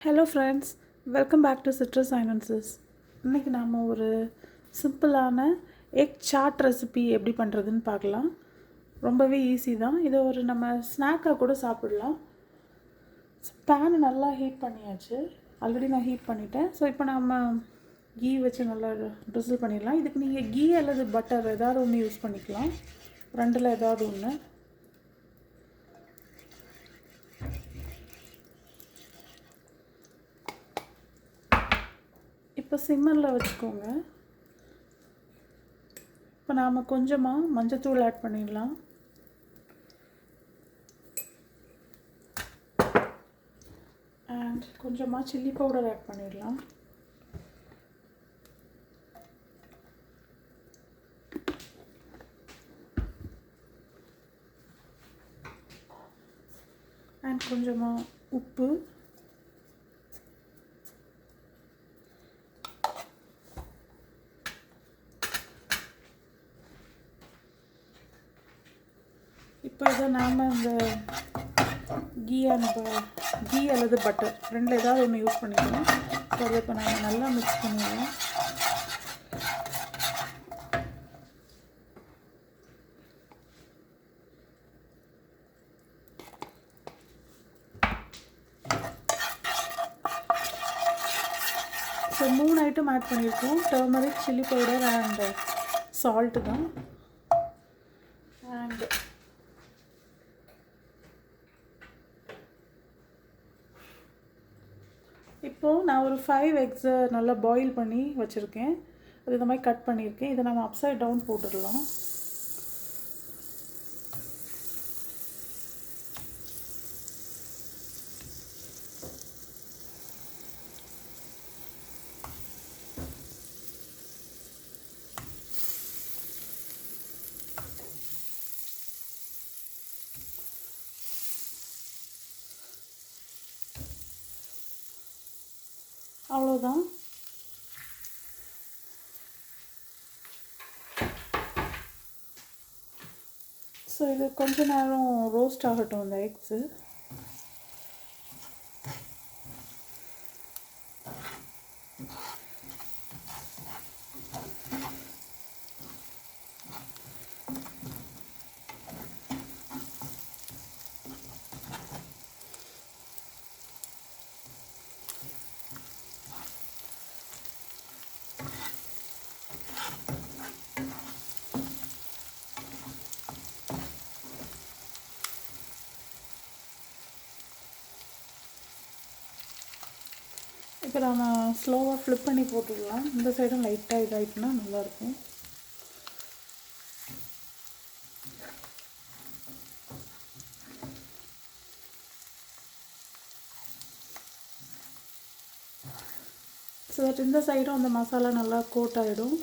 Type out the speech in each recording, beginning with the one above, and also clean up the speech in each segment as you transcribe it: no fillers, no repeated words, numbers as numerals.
Hello friends, welcome back to citrus silences. இன்றைக்கி நாம் ஒரு சிம்பிளான எக் சாட் ரெசிபி எப்படி பண்ணுறதுன்னு பார்க்கலாம். ரொம்பவே ஈஸி தான். இதை ஒரு நம்ம ஸ்நாக்காக கூட சாப்பிடலாம். பேன் நல்லா ஹீட் பண்ணியாச்சு. ஆல்ரெடி நான் ஹீட் பண்ணிட்டேன். ஸோ இப்போ நம்ம கீ வச்சு நல்லா ட்ரிசில் பண்ணிடலாம். இதுக்கு நீங்கள் கீ அல்லது பட்டர் ஏதாவது ஒன்று யூஸ் பண்ணிக்கலாம். ரெண்டில் ஏதாவது ஒன்று. இப்போ சிம்மரில் வச்சுக்கோங்க. இப்போ நாம் கொஞ்சமாக மஞ்சத்தூள் ஆட் பண்ணிடலாம். அண்ட் கொஞ்சமாக சில்லி பவுடர் ஆட் பண்ணிடலாம். அண்ட் கொஞ்சமாக உப்பு, இப்போ இதை நாம் இந்த கீ அல்லது பட்டர் ரெண்டில் ஏதாவது ஒன்று யூஸ் பண்ணிக்கலாம். ஸோ அதை இப்போ நாம் நல்லா மிக்ஸ் பண்ணிடலாம். ஸோ 3 ஐட்டம் ஆட் பண்ணியிருக்கோம். Turmeric, chilli powder and salt தான். அண்ட் இப்போது நான் ஒரு 5 எக்ஸை நல்லா பாயில் பண்ணி வச்சுருக்கேன். அது இந்த மாதிரி கட் பண்ணியிருக்கேன். இதை நம்ம அப்சைட் டவுன் போட்டுடலாம். அவ்வளோதான். ஸோ இது கொஞ்ச நேரம் ரோஸ்ட் ஆகட்டும் இந்த எக்ஸு. இப்போ நம்ம ஸ்லோவாக ஃப்ளிப் பண்ணி போட்டுடலாம். இந்த சைடும் லைட்டாக இதாகிட்டுனா நல்லாயிருக்கும். ஸோ தட் இந்த சைடும் அந்த மசாலா நல்லா கோட் ஆகிடும்.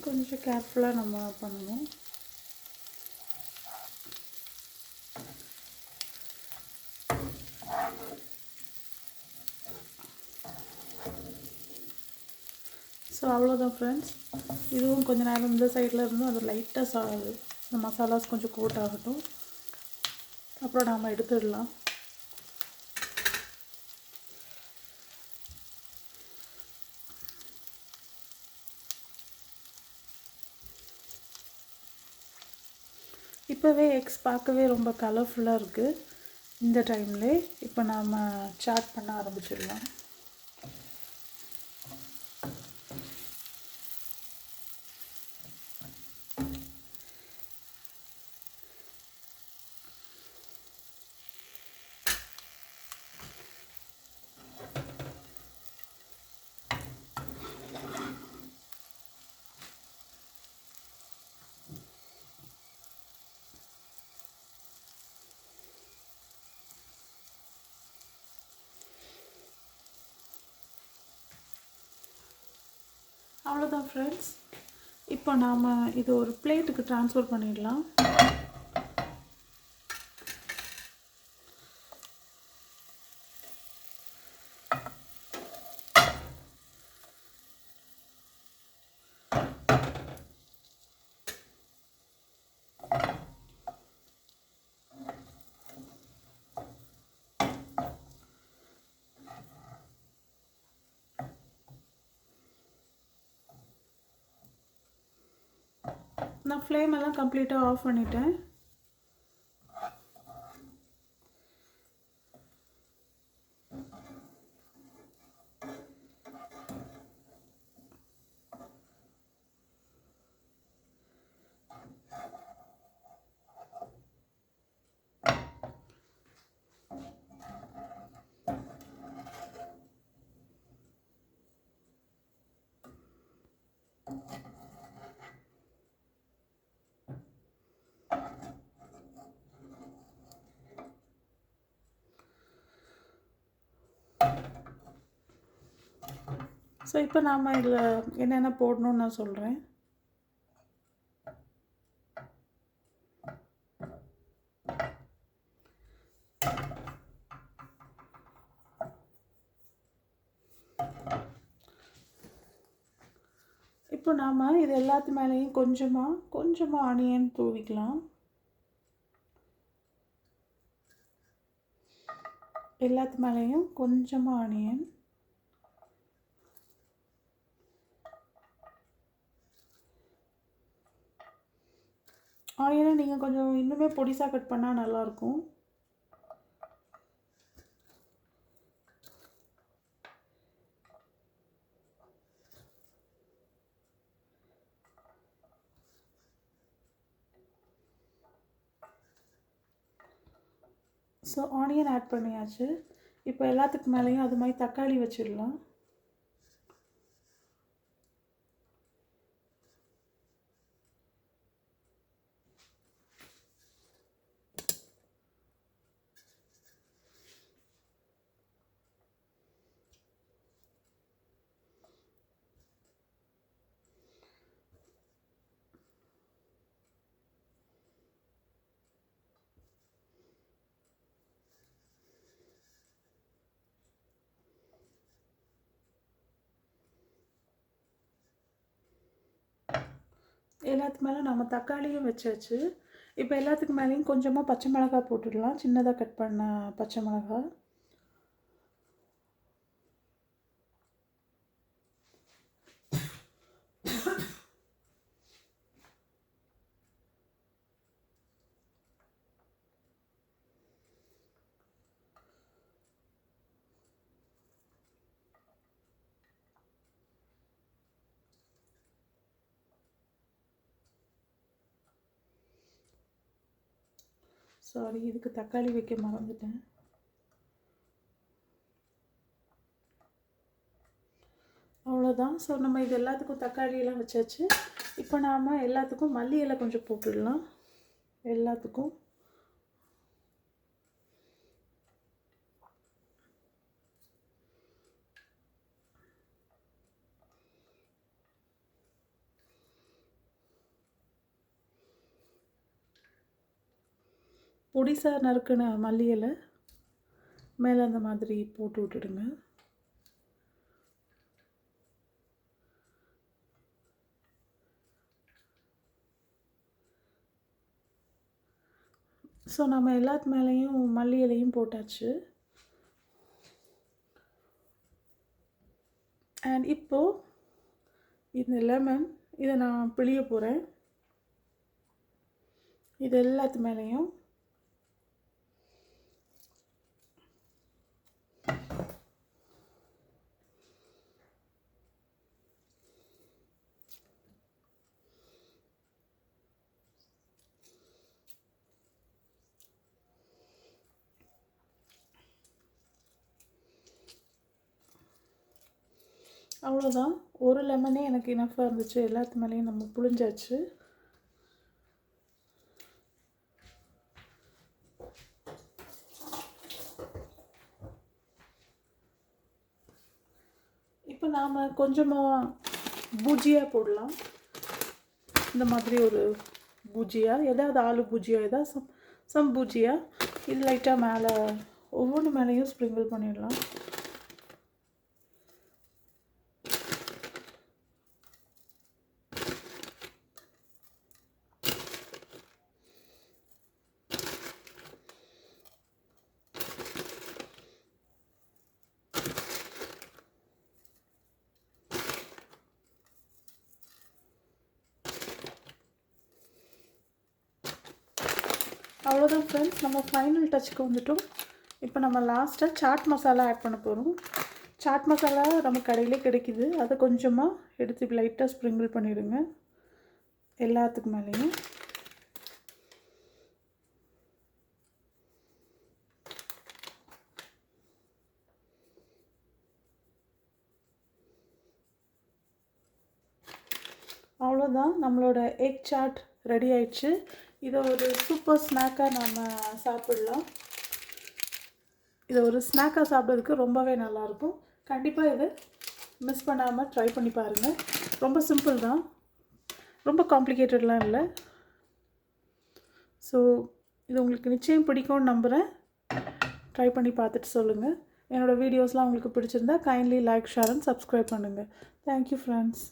கொஞ்சம் கேர்ஃபுல்லாக நம்ம பண்ணணும். ஸோ அவ்வளோதான் ஃப்ரெண்ட்ஸ். இதுவும் கொஞ்சம் நேரம் இந்த சைடில் இருந்தும் அது லைட்டாக இந்த மசாலாஸ் கொஞ்சம் கோட் ஆகட்டும். அப்புறம் நாம் எடுத்துடலாம். இப்போவே எக்ஸ் பார்க்கவே ரொம்ப கலர்ஃபுல்லாக இருக்குது. இந்த டைம்லே இப்போ நாம் சாட் பண்ண ஆரம்பிச்சிடலாம். அவ்வளோதான் ஃப்ரெண்ட்ஸ். இப்போ நாம் இது ஒரு பிளேட்டுக்கு ட்ரான்ஸ்ஃபர் பண்ணிடலாம். நான் ஃப்ளேம் எல்லாம் கம்ப்ளீட்டாக ஆஃப் பண்ணிட்டேன். ஸோ இப்போ நாம் இதில் என்னென்ன போடணும்னு நான் சொல்கிறேன். இப்போ நாம் இது எல்லாத்து மேலேயும் கொஞ்சமாக ஆனியன் தூவிக்கலாம். எல்லாத்து மேலேயும் கொஞ்சமாக ஆனியன். ஆனியனை நீங்கள் கொஞ்சம் இன்னுமே பொடிசாக கட் பண்ணால் நல்லாயிருக்கும். ஸோ ஆனியன் ஆட் பண்ணியாச்சு. இப்போ எல்லாத்துக்கு மேலேயும் அது மாதிரி தக்காளி வச்சிடலாம். எல்லாத்துக்கு மேலே நம்ம தக்காளியும் வச்சாச்சு. இப்போ எல்லாத்துக்கு மேலேயும் கொஞ்சமாக பச்சை மிளகாய் போட்டுடலாம். சின்னதாக கட் பண்ண பச்சை மிளகாய். சாரி, இதுக்கு தக்காளி வைக்க மறந்துட்டேன். அவ்வளோதான். ஸோ நம்ம இது எல்லாத்துக்கும் தக்காளியெல்லாம் வச்சாச்சு. இப்போ நாம் எல்லாத்துக்கும் மல்லி இலை கொஞ்சம் போட்டுடலாம். எல்லாத்துக்கும் பொடிசாக நறுக்கின மல்லி இலை மேலே அந்த மாதிரி போட்டு விட்டுடுங்க. ஸோ நம்ம எல்லாத்து மேலேயும் மல்லி இலையும் போட்டாச்சு. அண்ட் இப்போது இந்த லெமன் இதை நான் பிழிய போகிறேன். இது எல்லாத்து மேலேயும் அவ்வளோதான். ஒரு லெமனே எனக்கு இனஃபாக இருந்துச்சு. எல்லாத்து மேலேயும் நம்ம புழிஞ்சாச்சு. இப்போ நாம் கொஞ்சமாக பூஜியா போடலாம். இந்த மாதிரி ஒரு பூஜியா, ஏதாவது ஆலு பூஜியா, ஏதாவது சம் பூஜியா இது லைட்டாக மேலே ஒவ்வொன்று மேலேயும் ஸ்ப்ரிங்கிள் பண்ணிடலாம். அவ்வளோதான் ஃப்ரெண்ட்ஸ், நம்ம ஃபைனல் டச்சுக்கு வந்துட்டோம். இப்போ நம்ம லாஸ்ட்டாக சாட் மசாலா ஆட் பண்ண போகிறோம். சாட் மசாலா நம்ம கடையிலே கிடைக்குது. அதை கொஞ்சமாக எடுத்து லைட்டாக ஸ்ப்ரிங்கிள் பண்ணிடுங்க எல்லாத்துக்கு மேலேயும். அவ்வளோதான், நம்மளோட எக் சாட் ரெடி ஆயிடுச்சு. இதை ஒரு சூப்பர் ஸ்நாக்காக நம்ம சாப்பிடலாம். இதை ஒரு ஸ்நாக்காக சாப்பிட்றதுக்கு ரொம்பவே நல்லாயிருக்கும். கண்டிப்பாக இதை மிஸ் பண்ணாமல் ட்ரை பண்ணி பாருங்கள். ரொம்ப சிம்பிள் தான், ரொம்ப காம்ப்ளிகேட்டட்லாம் இல்லை. ஸோ இது உங்களுக்கு நிச்சயம் பிடிக்கும்னு நம்புகிறேன். ட்ரை பண்ணி பார்த்துட்டு சொல்லுங்கள். என்னோடய வீடியோஸ்லாம் உங்களுக்கு பிடிச்சிருந்தா kindly like, share and subscribe பண்ணுங்கள். Thank you friends.